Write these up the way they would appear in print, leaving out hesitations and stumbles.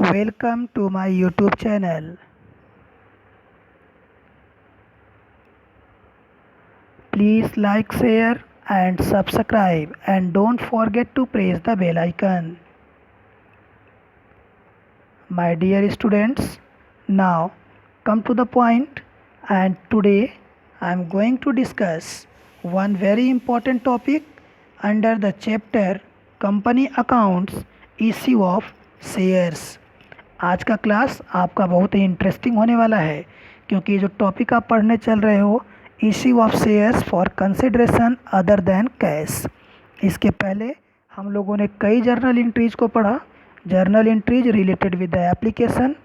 Welcome to my YouTube channel. Please like, share and subscribe, and don't forget to press the bell icon. My dear students, now come to the point, and today I am going to discuss one very important topic under the chapter Company Accounts, Issue of Shares. आज का class आपका बहुत ही interesting होने वाला है, क्योंकि जो topic आप पढ़ने चल रहे हो, issue of shares for consideration other than cash. इसके पहले हम लोगों ने कई जर्नल एंट्रीज को पढ़ा। Journal entries related with the application,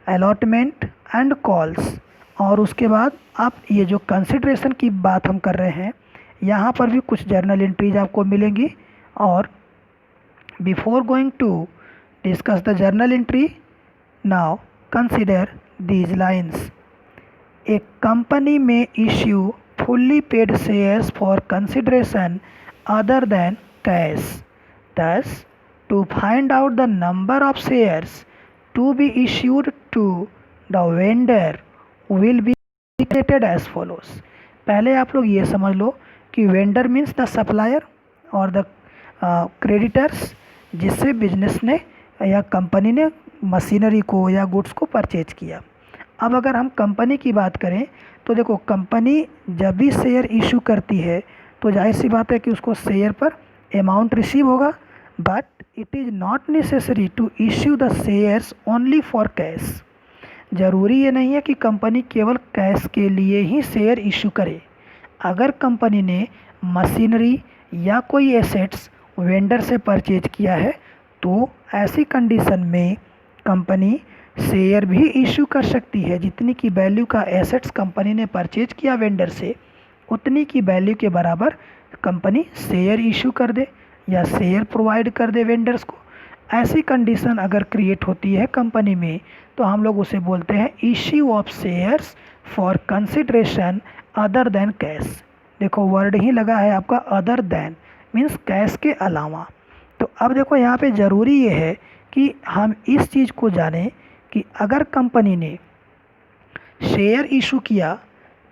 allotment and calls. और उसके बाद आप ये जो कंसिडरेशन की बात हम कर रहे हैं, यहाँ पर भी कुछ जर्नल एंट्रीज आपको मिलेंगी। और before going to discuss the journal entry, now consider these lines. A company may issue fully paid shares for consideration other than cash. Thus, to find out the number of shares to be issued to the vendor will be calculated as follows. पहले आप लोग ये समझ लो कि vendor means the supplier और the creditors, जिससे business ने या कंपनी ने मशीनरी को या गुड्स को परचेज किया। अब अगर हम कंपनी की बात करें तो देखो, कंपनी जब भी शेयर इशू करती है तो जाहिर सी बात है कि उसको शेयर पर अमाउंट रिसीव होगा, but it is not necessary to issue the shares only for cash. ज़रूरी ये नहीं है कि कंपनी केवल कैश के लिए ही शेयर इशू करे। अगर कंपनी ने मशीनरी या कोई एसेट्स वेंडर से परचेज किया है तो ऐसी कंडीशन में कंपनी शेयर भी इशू कर सकती है। जितनी की वैल्यू का एसेट्स कंपनी ने परचेज किया वेंडर से, उतनी की वैल्यू के बराबर कंपनी शेयर इशू कर दे या शेयर प्रोवाइड कर दे वेंडर्स को। ऐसी कंडीशन अगर क्रिएट होती है कंपनी में तो हम लोग उसे बोलते हैं issue of shares for consideration other than cash. देखो, वर्ड ही लगा है आपका अदर देन, मीन्स कैश के अलावा। तो अब देखो, यहाँ पे ज़रूरी ये है कि हम इस चीज़ को जानें कि अगर कंपनी ने शेयर इशू किया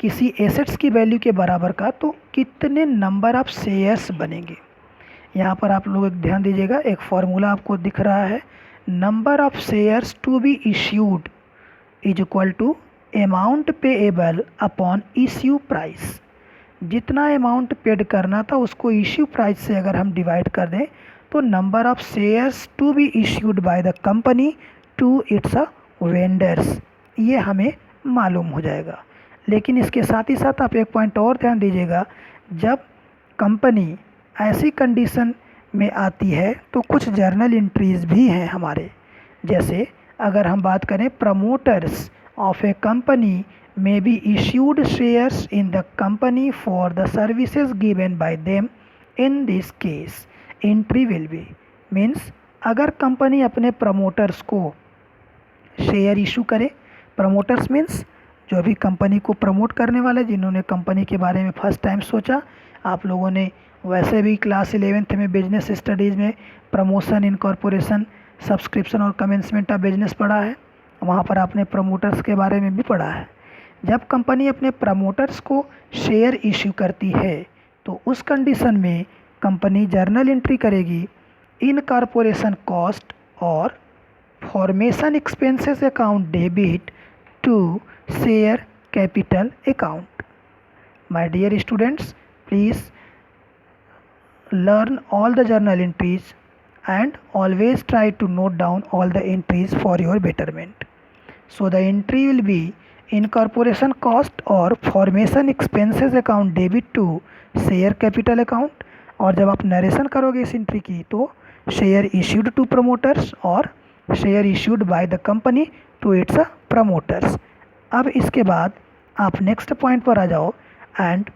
किसी एसेट्स की वैल्यू के बराबर का, तो कितने नंबर ऑफ शेयर्स बनेंगे। यहाँ पर आप लोग ध्यान दीजिएगा, एक फार्मूला आपको दिख रहा है। Number of shares to be issued is equal to amount payable upon issue price. जितना अमाउंट पेड करना था उसको इश्यू प्राइस से अगर हम डिवाइड कर दें तो number of shares to be issued by the company to its vendors, ये हमें मालूम हो जाएगा। लेकिन इसके साथ ही साथ आप एक पॉइंट और ध्यान दीजिएगा, जब कंपनी ऐसी कंडीशन में आती है तो कुछ जर्नल एंट्रीज भी हैं हमारे। जैसे अगर हम बात करें, promoters of A company may be issued shares in the company for the services given by them. In this case, entry will be means अगर कंपनी अपने प्रमोटर्स को शेयर इशू करे, प्रमोटर्स मीन्स जो भी कंपनी को promote करने वाले, जिन्होंने कंपनी के बारे में फर्स्ट टाइम सोचा। आप लोगों ने वैसे भी क्लास 11th में बिजनेस स्टडीज़ में प्रमोशन, इनकॉर्पोरेशन, सब्सक्रिप्शन और कमेंसमेंट ऑफ बिजनेस पढ़ा है, वहाँ पर आपने प्रमोटर्स के बारे में भी पढ़ा है। जब कंपनी अपने प्रमोटर्स को शेयर इशू करती है तो उस कंडीशन में कंपनी जर्नल एंट्री करेगी इनकॉर्पोरेशन कॉस्ट और formation expenses account debit to share capital account. My dear students, please learn all the journal entries and always try to note down all the entries for your betterment. So the entry will be incorporation cost और formation expenses account debit to share capital account. और जब आप narration करोगे इस entry की तो share issued to promoters और share issued by the company to its promoters. अब इसके बाद आप नेक्स्ट पॉइंट पर आ जाओ, and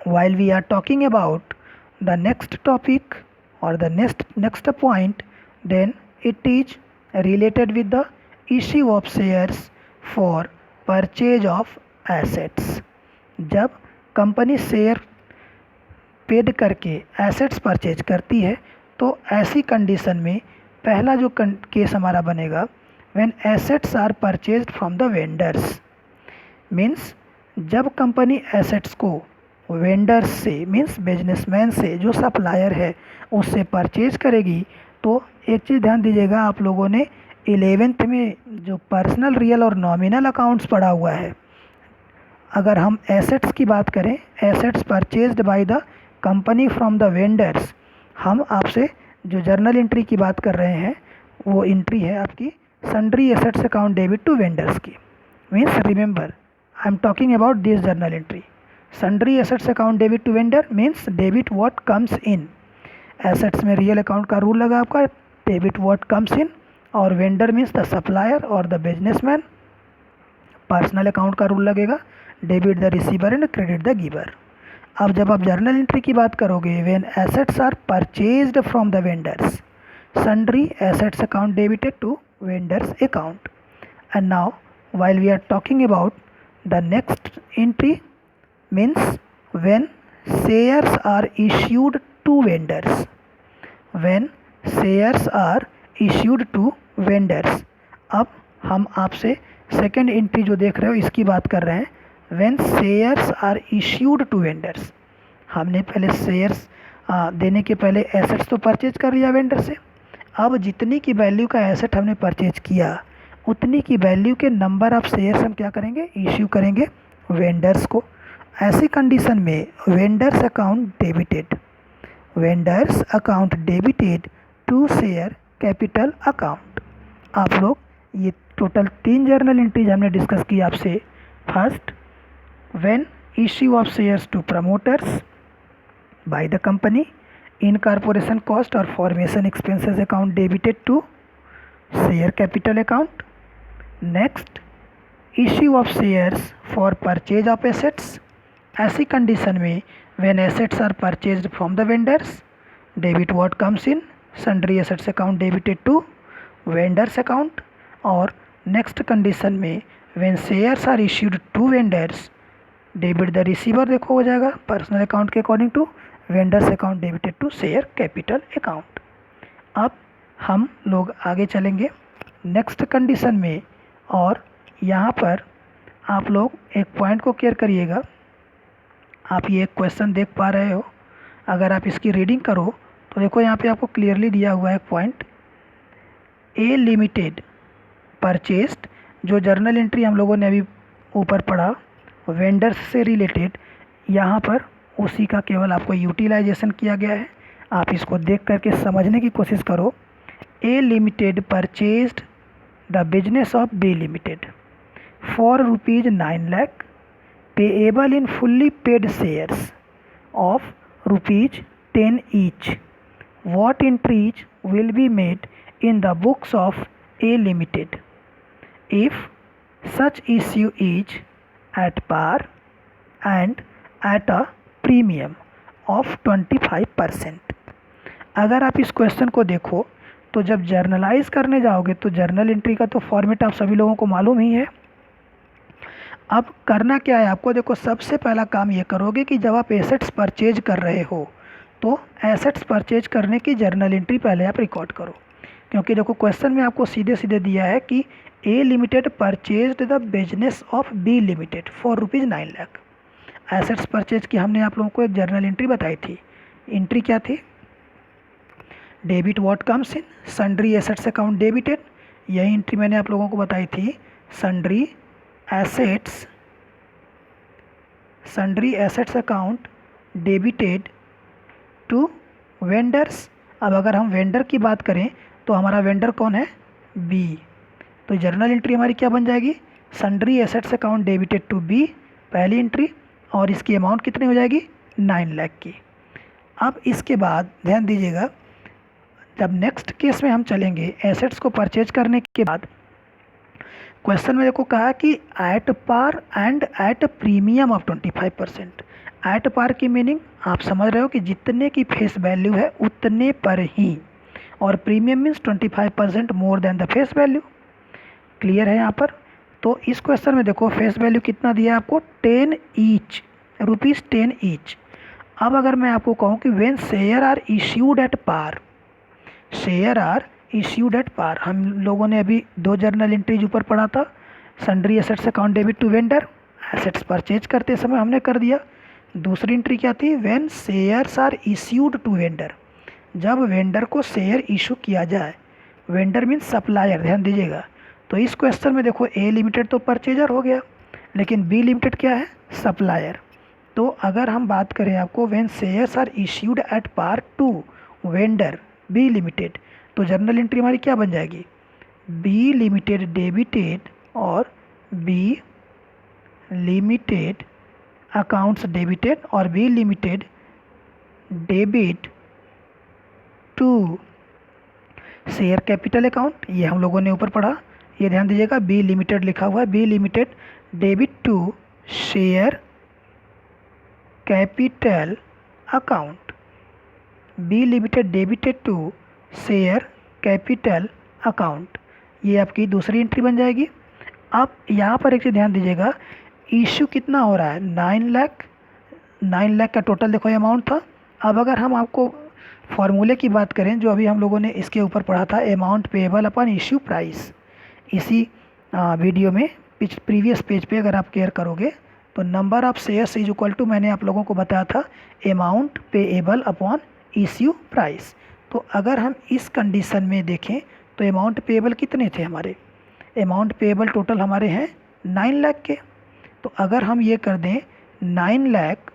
while we are talking about the next topic or the next point, then it is related with the issue of shares for purchase of assets. जब company share paid करके assets purchase करती है तो ऐसी condition में पहला जो case हमारा बनेगा, when assets are purchased from the vendors, means जब कंपनी एसेट्स को वेंडर्स से, मीन्स बिजनेसमैन से, जो सप्लायर है उससे परचेज करेगी, तो एक चीज़ ध्यान दीजिएगा, आप लोगों ने 11th में जो पर्सनल, रियल और नॉमिनल अकाउंट्स पढ़ा हुआ है, अगर हम एसेट्स की बात करें, assets purchased bye the company from the vendors, हम आपसे जो जर्नल एंट्री की बात कर रहे हैं वो एंट्री है आपकी sundry assets account debit to vendors की। Means remember, I am talking about this journal entry. Sundry assets account debit to vendor means debit what comes in. Assets में रियल अकाउंट का रूल लगा आपका, debit what comes in, और vendor means the supplier और the businessman, personal account का rule लगेगा, debit the receiver and credit the giver. अब जब आप जर्नल एंट्री की बात करोगे, when assets are purchased from the vendors, sundry assets account debited to vendors account. And now while we are talking about the next entry, means when shares are issued to vendors, when shares are issued to vendors। अब हम आपसे second entry जो देख रहे हो इसकी बात कर रहे हैं, when shares are issued to vendors। हमने पहले शेयर्स देने के पहले एसेट्स तो परचेज कर लिया वेंडर से, अब जितनी की वैल्यू का एसेट हमने परचेज किया उतनी की वैल्यू के नंबर ऑफ शेयर्स हम क्या करेंगे, इश्यू करेंगे वेंडर्स को। ऐसी कंडीशन में vendors account debited, vendors account debited to share capital account. आप लोग ये टोटल 3 जर्नल एंट्रीज हमने डिस्कस की आपसे। First, when issue of shares to promoters by the company, incorporation cost और formation expenses account debited to share capital account. Next, issue of shares for purchase of assets. ऐसी condition में when assets are purchased from the vendors, debit what comes in, sundry assets account debited to vendors account. और next condition में when shares are issued to vendors, debit the receiver देखो हो जाएगा personal account के according to vendors account debited to share capital account. अब हम लोग आगे चलेंगे नेक्स्ट कंडीशन में, और यहाँ पर आप लोग एक पॉइंट को क्लियर करिएगा। आप ये एक क्वेश्चन देख पा रहे हो, अगर आप इसकी रीडिंग करो तो देखो यहाँ पे आपको क्लियरली दिया हुआ है पॉइंट, ए लिमिटेड परचेस्ड, जो जर्नल एंट्री हम लोगों ने अभी ऊपर पढ़ा वेंडर्स से रिलेटेड, यहाँ पर उसी का केवल आपको यूटिलाइजेशन किया गया है। आप इसको देख करके समझने की कोशिश करो। A limited purchased the business of B limited for ₹9 lakh payable in fully paid shares of ₹10 each। What entries will be made in the books of A Limited if such issue is at par and at a premium of 25%। अगर आप इस question को देखो तो जब generalized करने जाओगे तो जर्नल एंट्री का तो फॉर्मेट आप सभी लोगों को मालूम ही है। अब करना क्या है आपको, देखो सबसे पहला काम ये करोगे कि जब आप एसेट्स परचेज कर रहे हो तो एसेट्स परचेज करने की जर्नल एंट्री पहले आप रिकॉर्ड करो, क्योंकि देखो क्वेश्चन में आपको सीधे सीधे दिया है कि A limited purchased the business of B limited for ₹9 lakh। Assets purchase की हमने आप लोगों को एक जर्नल एंट्री बताई थी। एंट्री क्या थी, debit what comes in, sundry assets account debited. यही एंट्री मैंने आप लोगों को बताई थी, sundry assets account debited to vendors. अब अगर हम वेंडर की बात करें तो हमारा वेंडर कौन है, बी, तो जर्नल एंट्री हमारी क्या बन जाएगी, sundry assets account debited to B, पहली एंट्री, और इसकी अमाउंट कितनी हो जाएगी, 9 लाख की। अब इसके बाद ध्यान दीजिएगा, जब नेक्स्ट केस में हम चलेंगे एसेट्स को परचेज करने के बाद, क्वेश्चन में देखो कहा कि at par and at premium of 25%। At par की मीनिंग आप समझ रहे हो कि जितने की फेस वैल्यू है उतने पर ही, और premium means 25% more than the face value. Clear है यहाँ पर। तो इस क्वेश्चन में देखो फेस वैल्यू कितना दिया है आपको, 10 ईच, ₹10 ईच। अब अगर मैं आपको कहूँ कि when share are issued at par, share are issued at par. हम लोगों ने अभी 2 जर्नल एंट्रीज ऊपर पढ़ा था। Sundry assets account debit to vendor, assets purchase करते समय हमने कर दिया। दूसरी एंट्री क्या थी, when shares are issued to vendor, जब वेंडर को शेयर इशू किया जाए। वेंडर मीन्स सप्लायर, ध्यान दीजिएगा। तो इस क्वेश्चन में देखो ए लिमिटेड तो परचेजर हो गया, लेकिन बी लिमिटेड क्या है, सप्लायर। तो अगर हम बात करें आपको when shares are issued at par to vendor B limited, तो जर्नल एंट्री हमारी क्या बन जाएगी, बी लिमिटेड डेबिटेड और बी लिमिटेड अकाउंट्स डेबिटेड और B limited debit to share capital account. ये हम लोगों ने ऊपर पढ़ा, ये ध्यान दीजिएगा, बी लिमिटेड लिखा हुआ है, B limited debit to share capital account, B limited debited to share capital account. ये आपकी दूसरी एंट्री बन जाएगी। अब यहाँ पर एक चीज़ ध्यान दीजिएगा, इशू कितना हो रहा है, 9 लाख का टोटल देखो अमाउंट था। अब अगर हम आपको फॉर्मूले की बात करें जो अभी हम लोगों ने इसके ऊपर पढ़ा था, amount payable upon issue price, इसी वीडियो में प्रीवियस पेज पे अगर आप केयर करोगे तो number of shares is equal to, मैंने आप लोगों को बताया था, amount payable upon issue price. तो अगर हम इस कंडीशन में देखें तो अमाउंट पेएबल कितने थे हमारे, अमाउंट पेएबल टोटल हमारे हैं 9 लाख के। तो अगर हम ये कर दें 9 lakh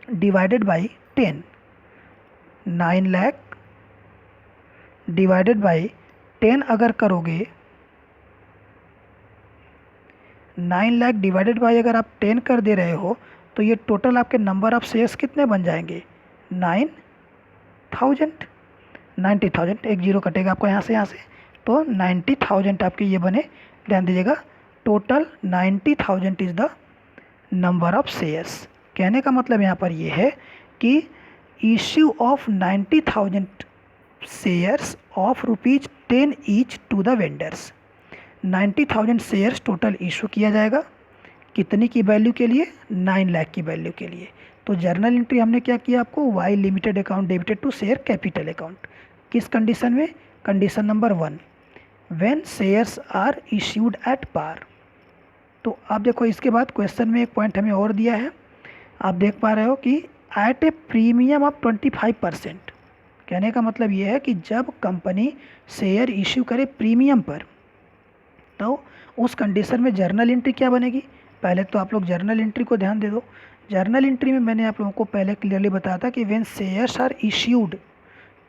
divided by 10, 9 lakh divided by 10 अगर करोगे, 9 लाख डिवाइडेड बाई अगर आप 10 कर दे रहे हो तो ये टोटल आपके नंबर ऑफ शेयर्स कितने बन जाएंगे, 90,000, एक जीरो कटेगा आपका यहाँ से, तो 90,000 आपके ये बने। ध्यान दीजिएगा, total 90,000 is the number of shares. कहने का मतलब यहाँ पर ये है कि issue of 90,000 shares of ₹10 each to the vendors. 90,000 shares total issue किया जाएगा, कितनी की वैल्यू के लिए, 9 लाख की वैल्यू के लिए। तो जर्नल एंट्री हमने क्या किया आपको, Y limited account debited to share capital account. किस कंडीशन में, condition number 1, when shares are issued at par. तो आप देखो इसके बाद क्वेश्चन में एक पॉइंट हमें और दिया है, आप देख पा रहे हो कि एट ए प्रीमियम ऑफ 25%। कहने का मतलब ये है कि जब कंपनी शेयर इश्यू करे प्रीमियम पर, तो उस कंडीशन में जर्नल एंट्री क्या बनेगी। पहले तो आप लोग जर्नल एंट्री को ध्यान दे दो। जर्नल एंट्री में मैंने आप लोगों को पहले क्लियरली बताया था कि when shares are issued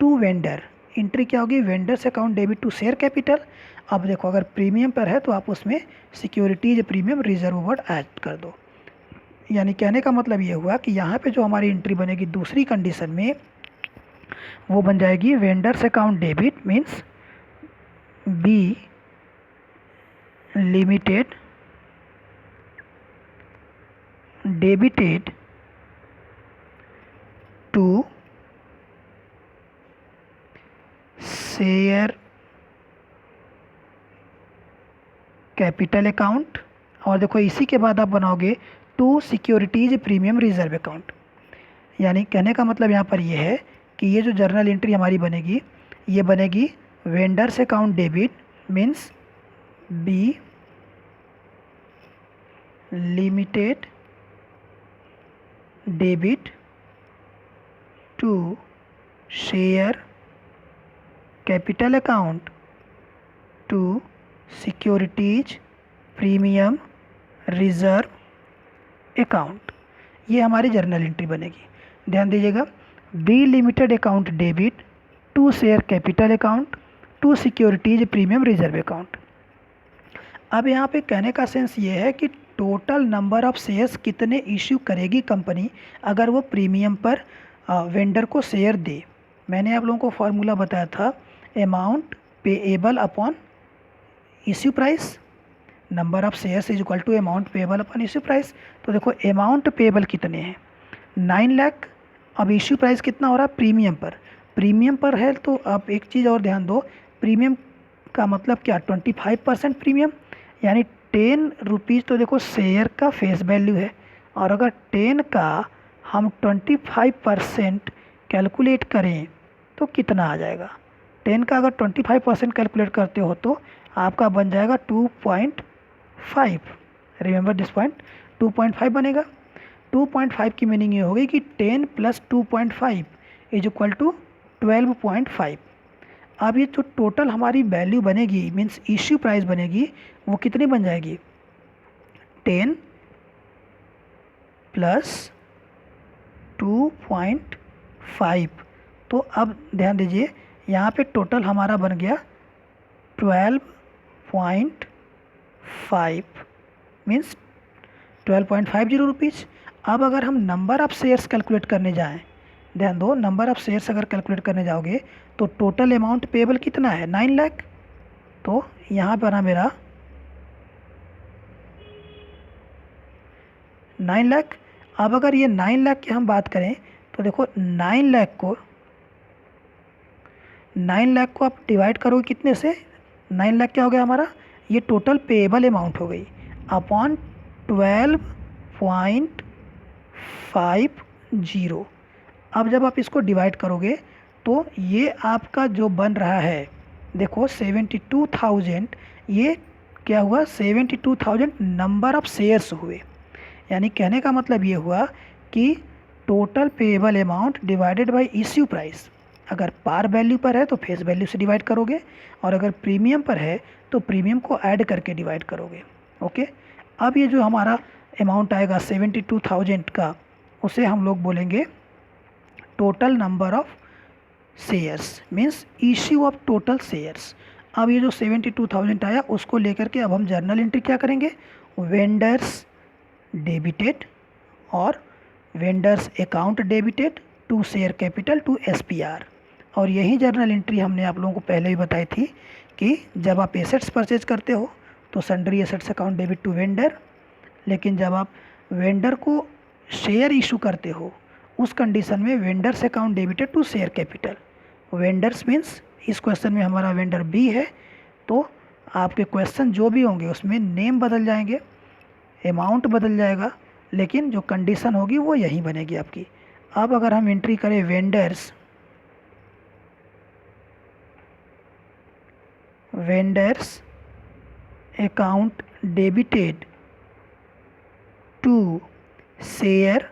to vendor, entry क्या होगी, vendors account debit to share capital. अब देखो अगर प्रीमियम पर है तो आप उसमें securities premium reserve word add कर दो। यानी कहने का मतलब ये हुआ कि यहाँ पे जो हमारी एंट्री बनेगी दूसरी कंडीशन में, वो बन जाएगी vendors account debit means B limited debited to share capital account. और देखो इसी के बाद आप बनाओगे to securities premium reserve account. यानी कहने का मतलब यहाँ पर यह है कि ये जो जर्नल एंट्री हमारी बनेगी, ये बनेगी vendors account debit means B limited debit to share capital account to securities premium reserve account. ये हमारी जर्नल एंट्री बनेगी। ध्यान दीजिएगा, B limited account debit to share capital account to securities premium reserve account. अब यहाँ पे कहने का सेंस ये है कि टोटल नंबर ऑफ शेयर्स कितने इश्यू करेगी कंपनी अगर वो प्रीमियम पर वेंडर को शेयर दे। मैंने आप लोगों को फॉर्मूला बताया था, amount payable upon issue price, number of shares is equal to amount payable upon issue price. तो देखो अमाउंट पेएबल कितने हैं, 9 लाख। अब इश्यू प्राइस कितना हो रहा है प्रीमियम पर, प्रीमियम पर है। तो आप एक चीज़ और ध्यान दो, प्रीमियम का मतलब क्या, 25% प्रीमियम, यानी 10 रुपीज़। तो देखो शेयर का फेस वैल्यू है, और अगर 10 का हम 25% कैलकुलेट करें तो कितना आ जाएगा, 10 का अगर 25% कैलकुलेट करते हो तो आपका बन जाएगा 2.5। रिमेंबर दिस पॉइंट, 2.5 बनेगा। 2.5 की मीनिंग ये होगी कि 10 + 2.5 इज इक्वल टू 12.5। अब ये जो टोटल हमारी वैल्यू बनेगी मीन्स इश्यू प्राइस बनेगी वो कितनी बन जाएगी, 10 + 2.5। तो अब ध्यान दीजिए यहाँ पे टोटल हमारा बन गया 12.5 मीन्स 12.50 रुपीज़। अब अगर हम नंबर ऑफ़ शेयर्स कैलकुलेट करने जाएं, ध्यान दो, नंबर ऑफ़ शेयर्स अगर कैलकुलेट करने जाओगे तो टोटल अमाउंट पेबल कितना है, 9 लाख। तो यहाँ पर ना मेरा 9 लाख। अब अगर ये 9 लाख की हम बात करें तो देखो 9 लाख को आप डिवाइड करोगे कितने से, 9 लाख क्या हो गया हमारा, ये टोटल पेएबल अमाउंट हो गई अपॉन 12.50। अब जब आप इसको डिवाइड करोगे तो ये आपका जो बन रहा है, देखो 72,000, ये क्या हुआ, 72,000 नंबर ऑफ शेयर्स हुए। यानी कहने का मतलब ये हुआ कि total payable amount divided by issue price. अगर पार वैल्यू पर है तो फेस वैल्यू से डिवाइड करोगे, और अगर प्रीमियम पर है तो प्रीमियम को ऐड करके डिवाइड करोगे। ओके, अब ये जो हमारा अमाउंट आएगा 72,000 का, उसे हम लोग बोलेंगे total number of shares means issue of total shares. अब ये जो 72,000 आया उसको लेकर के अब हम जर्नल एंट्री क्या करेंगे, वेंडर्स डेबिटेड और vendors account debited to share capital to SPR। और यही जर्नल एंट्री हमने आप लोगों को पहले ही बताई थी कि जब आप एसेट्स परचेज करते हो तो sundry assets account debit to vendor, लेकिन जब आप वेंडर को शेयर इशू करते हो उस कंडीशन में vendors account debited to share capital. Vendors means इस क्वेश्चन में हमारा वेंडर B है, तो आपके क्वेश्चन जो भी होंगे उसमें नेम बदल जाएंगे, अमाउंट बदल जाएगा, लेकिन जो कंडीशन होगी वो यही बनेगी आपकी। अब अगर हम एंट्री करें vendors account debited to share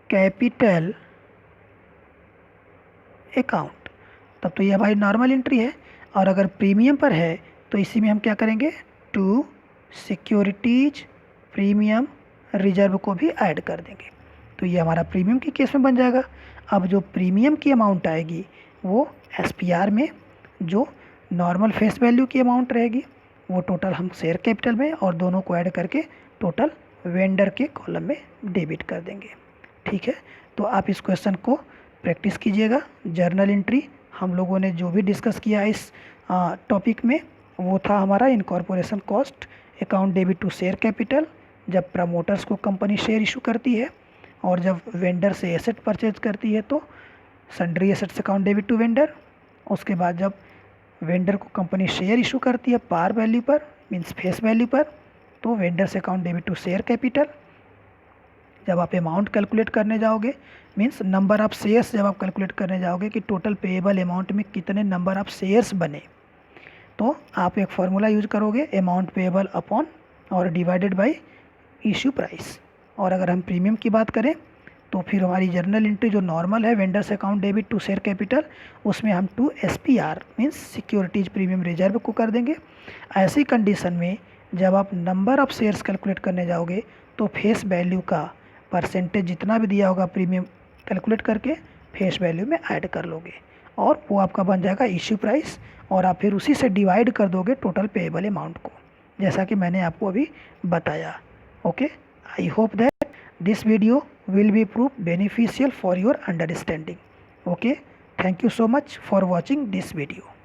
capital account, तब तो ये हमारी नॉर्मल एंट्री है। और अगर प्रीमियम पर है तो इसी में हम क्या करेंगे, टू सिक्योरिटीज प्रीमियम रिजर्व को भी ऐड कर देंगे, तो ये हमारा प्रीमियम के केस में बन जाएगा। अब जो प्रीमियम की अमाउंट आएगी वो SPR में जो नॉर्मल फेस वैल्यू की अमाउंट रहेगी वो टोटल हम शेयर कैपिटल में और दोनों को ऐड करके टोटल वेंडर के कॉलम में डेबिट कर देंगे। ठीक है, तो आप इस क्वेश्चन को प्रैक्टिस कीजिएगा। जर्नल एंट्री हम लोगों ने जो भी डिस्कस किया इस टॉपिक में वो था हमारा incorporation cost account debit to share capital, जब प्रमोटर्स को कंपनी शेयर इशू करती है, और जब वेंडर से एसेट परचेज करती है तो sundry assets account debit to vendor. उसके बाद जब वेंडर को कंपनी शेयर इशू करती है पार वैल्यू पर मीन्स फेस वैल्यू पर, तो vendors account debit to share capital. जब आप अमाउंट कैलकुलेट करने जाओगे मीन्स नंबर ऑफ़ शेयर्स जब आप कैलकुलेट करने जाओगे कि टोटल पेएबल अमाउंट में कितने नंबर ऑफ़ शेयर्स बने, तो आप एक फार्मूला यूज करोगे, अमाउंट पेएबल अपॉन और डिवाइडेड बाय इश्यू प्राइस। और अगर हम प्रीमियम की बात करें तो फिर हमारी जर्नल एंट्री जो नॉर्मल है vendors account debit to share capital, उसमें हम to SPR means securities premium reserve को कर देंगे। ऐसी कंडीशन में जब आप नंबर ऑफ़ शेयर्स कैलकुलेट करने जाओगे तो फेस वैल्यू का परसेंटेज जितना भी दिया होगा प्रीमियम कैलकुलेट करके फेस वैल्यू में ऐड कर लोगे और वो आपका बन जाएगा इश्यू प्राइस, और आप फिर उसी से डिवाइड कर दोगे टोटल पेएबल अमाउंट को, जैसा कि मैंने आपको अभी बताया। Okay, I hope that this video will be prove beneficial for your understanding. Okay, thank you so much for watching this video.